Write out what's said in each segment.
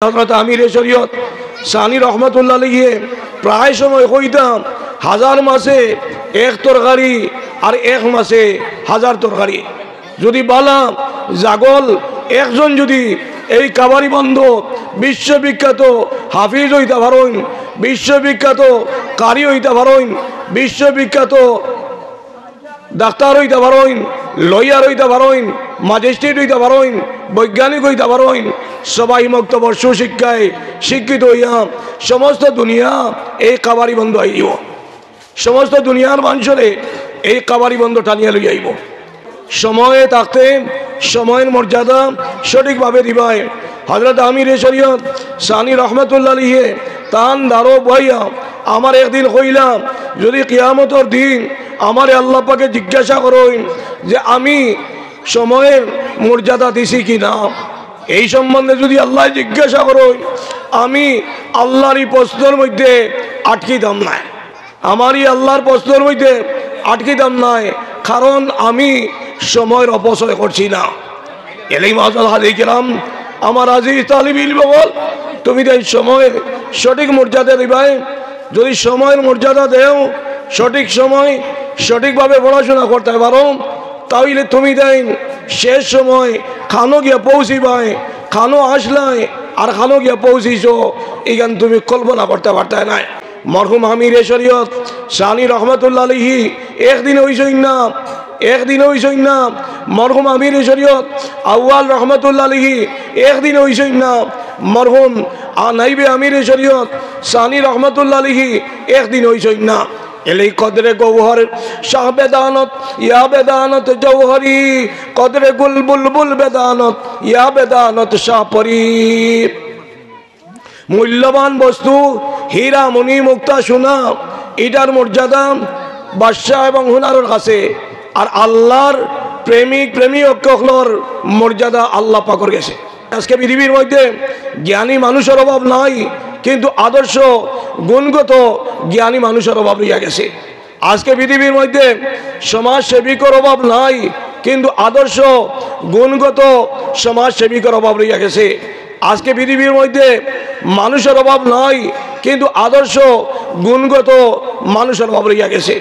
হযরত আমির শরীয়ত সানি রহমতুল্লাহ আলাইহি প্রায় সময় কইতাম হাজার মাসে এক তরকারি আর এক মাসে হাজার তরকারি। যদি বালা জাগল একজন যদি এই কাবারি বন্ধ বিশ্ববিখ্যাত হাফিজ হইতে পারেন, বিশ্ববিখ্যাত কারি হইতে পারেন, বিশ্ববিখ্যাত ডাক্তার হইতে পারেন, লয়ার হইতে পারেন, ম্যাজিস্ট্রেট হইতে পারেন, বৈজ্ঞানিক হইতে পারেন, সবাই মক্তব্য সুশিক্ষায় শিক্ষিত হইয়া সমস্ত দুনিয়া এই কাবারি বন্ধ আইব, সমস্ত দুনিয়ার মানুষরে এই কাবারি বন্ধ টানিয়া লই আইব। সময়ে থাকতে সময়ের মর্যাদা সঠিকভাবে দিবায় হযরত আমির শরীয়ত সানি রহমতুল্লাহ আলাইহি তান দারো বইয়া আমার একদিন কইলাম, যদি কিয়ামতের দিন আমারে আল্লাহ পাকে জিজ্ঞাসা করেন যে আমি সময়ের মর্যাদা দিছি কি না, এই সম্বন্ধে যদি আল্লাহ জিজ্ঞাসা করেন, আমি আল্লাহরই প্রশ্নের মধ্যে আটকিতাম না, আমারই আল্লাহর প্রশ্নের মধ্যে আটকিতাম নাই, কারণ আমি সময়ের অপচয় করছি না। এলেই মাজাল হাজি কেরাম আমার আজিজ তালিব ইলম বল, তুমি তাই সময়ের সঠিক মর্যাদা দিবাই। যদি সময়ের মর্যাদা দেও, সঠিক সময় সঠিকভাবে পড়াশোনা করতে পারো, তাহলে তুমি দেন শেষ সময় খানো গিয়া পৌঁছিবাই, খানো আসলাই আর খানো গিয়া পৌঁছিছ, এখান তুমি কল্পনা করতে পারতে নাই। মরহুম আমির শরীয়ত সানি রহমতুল্লাহ আলাইহি একদিন হইছই না, একদিন হইছই না। মরহুম আমির শরীয়ত আউয়াল রহমতুল্লাহ আলাইহি একদিন হইছই না। মরহুম নাইবে আমির শরীয়ত সানি রহমতুল্লাহ আলাইহি একদিন হইছই না। এলেই কদরে গৌহর শাহ বেদানত ইয়া বেদানত জৌহরি, কদরে গুল বুলবুল বেদানত ইয়া বেদানত শাহ পরি। মূল্যবান বস্তু হীরা মণি মুক্তা সোনা, এটার মর্যাদা বাদশাহ এবং হুনারের কাছে, আর আল্লাহর প্রেমিক প্রেমিকর মর্যাদা আল্লাহ পাকর গেছে। আজকে পৃথিবীর মধ্যে জ্ঞানী মানুষের অভাব নাই, কিন্তু আদর্শ গুণগত জ্ঞানী মানুষের অভাব রইয়া গেছে। আজকে পৃথিবীর মধ্যে সমাজসেবিকর অভাব নাই, কিন্তু আদর্শ গুণগত সমাজসেবিকর অভাব রইয়া গেছে। আজকে পৃথিবীর মধ্যে মানুষের অভাব নাই, কিন্তু আদর্শ গুণগত মানুষের অভাব রইয়া গেছে।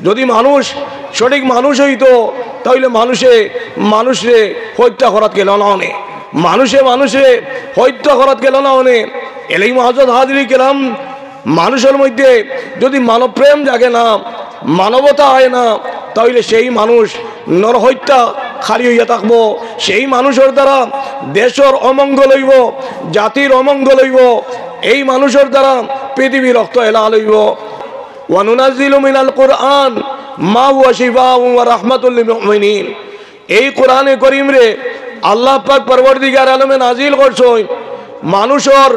যদি মানুষ সঠিক মানুষ হইতো, তাহলে মানুষে হত্যা করাত গেল না অনেক, মানুষে হত্যা করাত গেল না অনেক। এলেই মহাজত হাজিরি কেরাম, মানুষের মধ্যে যদি মানব প্রেম জাগে না, মানবতা হয় না, তাহলে সেই মানুষ নরহত্যা খালি হইয়া থাকবো। সেই মানুষের দ্বারা দেশের অমঙ্গল হইব, জাতির অমঙ্গল হইব, এই মানুষের দ্বারা পৃথিবীর রক্ত এলা লইব। ওয়ানুনাজ্জিলু মিনাল কুরআন মা হুয়া শিফাউন ওয়া রাহমাতুল লিল মুমিনিন। এই কোরআনে করিম রে আল্লাহ পাক পরবর্তীকার আলমে নাজিল করছেন মানুষের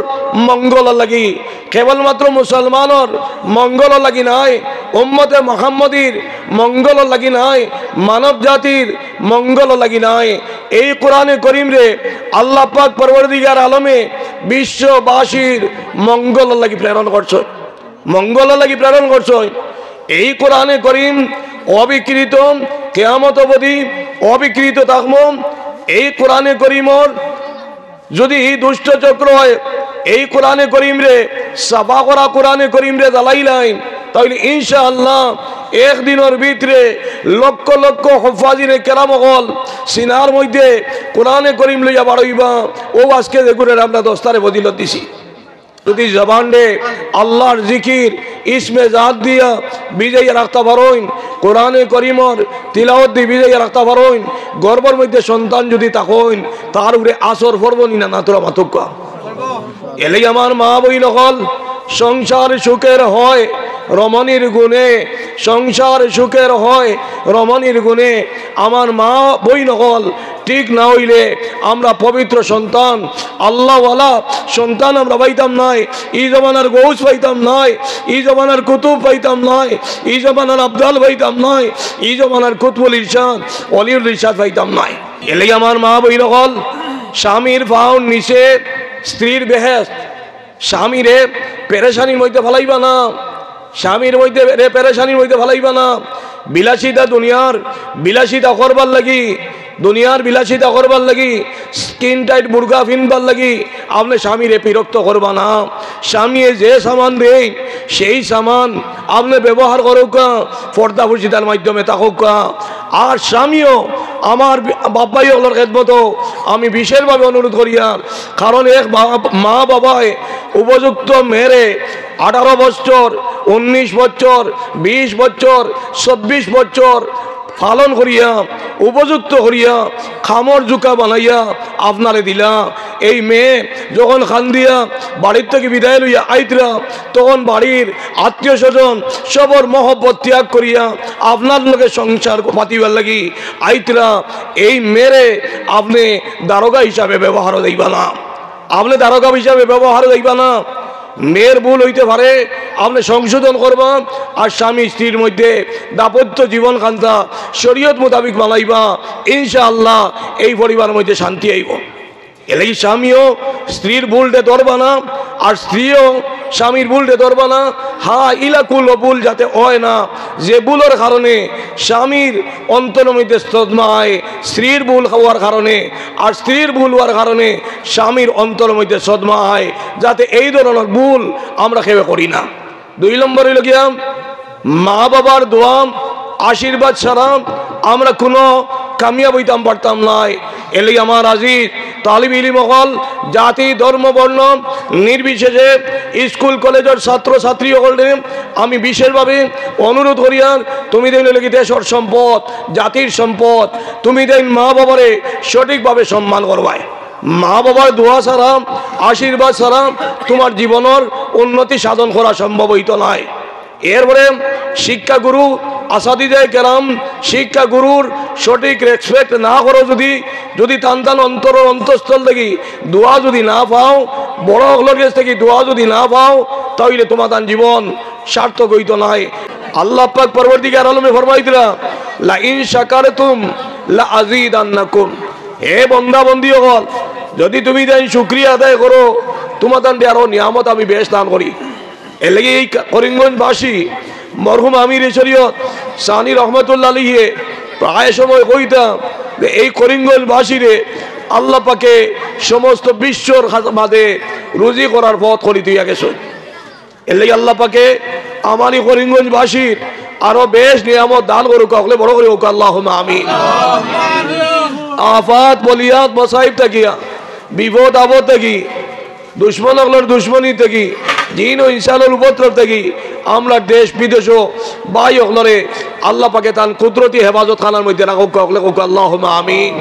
মঙ্গল লাগি, কেবলমাত্র মুসলমানের মঙ্গল লাগি নাই, উম্মতে মুহাম্মদীর মঙ্গল লাগি নাই, মানব জাতির মঙ্গল লাগি নাই। এই কোরআনে করিম রে আল্লাহ পাক পরবর্তীকার আলমে বিশ্ববাসীর মঙ্গল লাগি প্রেরণ করছেন, মঙ্গল লাগি প্রেরণ করছেন। এই কোরআনে করিম অবিকৃত কিয়ামত অবধি অবিকৃত থাকব। এই কোরআনে করিমর যদি দুষ্ট চক্র হয়, এই কোরআনে করিম রে সাফা করা কোরআনে করিম রে জ্বালাইলাই, তাহলে ইনশাআল্লাহ একদিনের ভিতরে লক্ষ লক্ষ হফাজিনে কেরাম হল সিনার মধ্যে কোরআনে করিম লইয়া বাড়াইবা। ও আজকে দেখুন আমরা দস্তারে বদিলত দিছি। যদি জবানে আল্লাহর জিকির ইসমে জাত দিয়া বিজয় রাখতে পারেন, কোরআনে করিমর তিলাওয়াত দিয়ে বিজয় রাখতে পারেন, গর্বের মধ্যে সন্তান যদি থাকেন, তার উপরে আসর পড়ব না না তোরা মাতকা। এলেই আমার মা বই নকল সংসার সুখের হয় রমণীর গুণে, সংসার সুখের হয় রমণীর গুণে। আমার মা বই নকল ঠিক না হইলে আমরা পবিত্র সন্তান আল্লাহওয়ালা সন্তান আমরা পাইতাম নাই। এই জমানার গৌস পাইতাম নাই, এই জমানার কুতুব পাইতাম নাই, এই জমানার আবদাল পাইতাম নাই, এই জমানার কুতুবুল ইরশাদ অলিউল ইরশাদ পাইতাম নাই। এলেই আমার মা বই নকল স্বামীর পাউন নিচে স্ত্রীর বেহেশত, স্বামীরে পেরেশানির মধ্যে ফেলাইবা না, স্বামীর মধ্যে পেরেশানির মধ্যে ফেলাইবা না। বিলাসিতা দুনিয়ার বিলাসিতা করবার লাগি দুনিয়ার বিলাসিতা করবার লাগি স্কিন টাইট বুর্গা ফিনবার লাগি আপনি স্বামীরে বিরক্ত করবা না। স্বামী যে সামান দেয় সেই সামান আপনি ব্যবহার করুক, পর্দা পর্দার মাধ্যমে থাকুক। আর স্বামীও আমার বাবাই হলোর খেদমত আমি বিশেষভাবে অনুরোধ করি, আর কারণ এক মা বাবায় উপযুক্ত মেরে 18 বছর 19 বছর 20 বছর 24 বছর পালন করিয়া উপযুক্ত করিয়া খামর জুকা বানাইয়া আপনারে দিলা। এই মেয়ে যখন খান্দিয়া বাড়ির থেকে বিদায় লইয়া আইতরা তখন বাড়ির আত্মীয় স্বজন সবর মহব্বত ত্যাগ করিয়া আপনার লোকে সংসার পাতিবার লাগি আইতরা। এই মেরে আপনি দারোগা হিসাবে ব্যবহার দেইবা না, আপনি দারোগা হিসাবে ব্যবহার দেইবা না। মেয়ের ভুল হইতে পারে, আপনি সংশোধন করবা। আর স্বামী স্ত্রীর মধ্যে দাম্পত্য জীবন কান্তা শরীয়ত মোতাবিক বানাইবা, ইনশাআল্লাহ এই পরিবারের মধ্যে শান্তি আইব। এলেই স্বামীও স্ত্রীর ভুলটে ধরবা না, আর স্ত্রীও স্বামীর ভুলটে ধরবা না। হ্যাঁ, ইলাকুল ভুল যাতে হয় না, যে ভুলের কারণে স্বামীর অন্তরের মধ্যে সদমা হয় স্ত্রীর ভুল হওয়ার কারণে, আর স্ত্রীর ভুল হওয়ার কারণে স্বামীর অন্তরের মধ্যে সদমা হয়, যাতে এই ধরনের ভুল আমরা কেউ করি না। 2 নম্বর হইল গিয়া মা বাবার দোয়া আশীর্বাদ ছাড়া আমরা কোনো কামিয়াব হইতাম পারতাম নাই। এলে আমার আজিজ তালিব ইলম হল জাতি ধর্ম বর্ণ নির্বিশেষে স্কুল কলেজের ছাত্র ছাত্রী হলে আমি বিশেষভাবে অনুরোধ করি, আর তুমি দেন কি দেশের সম্পদ জাতির সম্পদ, তুমি দেন মা বাবারে সঠিকভাবে সম্মান করবাই। মা বাবার দোয়া ছাড়া আশীর্বাদ ছাড়া তোমার জীবনের উন্নতি সাধন করা সম্ভব হইত নয়। এরপরে শিক্ষাগুরু আসাদিদায়ে কেরাম শিক্ষাগুরুর সঠিক রেসপেক্ট না করো, যদি টান অন্তঃস্থল থেকে দোয়া যদি না পাও, বড় হলোর কাছ থেকে দোয়া যদি না পাও, তাহলে তোমার জীবন সার্থক হইত নাই। আল্লাহ পাক পরবর্তীকার আলমে ফরমাইতরা লা ইন শাকারতুম লা আযীদান্নাকুম। হে বান্দা বন্দী হল, যদি তুমি দেন শুকরিয়া আদায় করো তোমার আরো নিয়ামত আমি বেশ দান করি। এর লাগে এই করিমগঞ্জবাসী মরহুম আমির শরীয়ত সানি রহমতুল্লাহ আলাইহি প্রায় সময় কইতাম যে এই করিমগঞ্জবাসীরে আল্লাহ পাকে সমস্ত বিশ্বর মাঝে রুজি করার পথ করে দিয়া গেছে। এর লাগে আল্লাহ পাকে আমারই করিমগঞ্জবাসীর আরো বেশ নিয়ামত দান করুক, হলে বড় করে হোক আল্লাহুম্মা আমিন। আফাত বলিয়াত মসাইব থাকিয়া বিপদ আপদ থাকি দুশ্মন হলোর দুশ্মনী থাকি জিন ও ইনসানের উপদ্রব থাকি আমরা দেশ বিদেশ বাই হলরে আল্লাহ পাকে তান কুদরতি হেফাজত খানার মধ্যে রাখুক, হলে হোক আল্লাহুম্মা আমিন।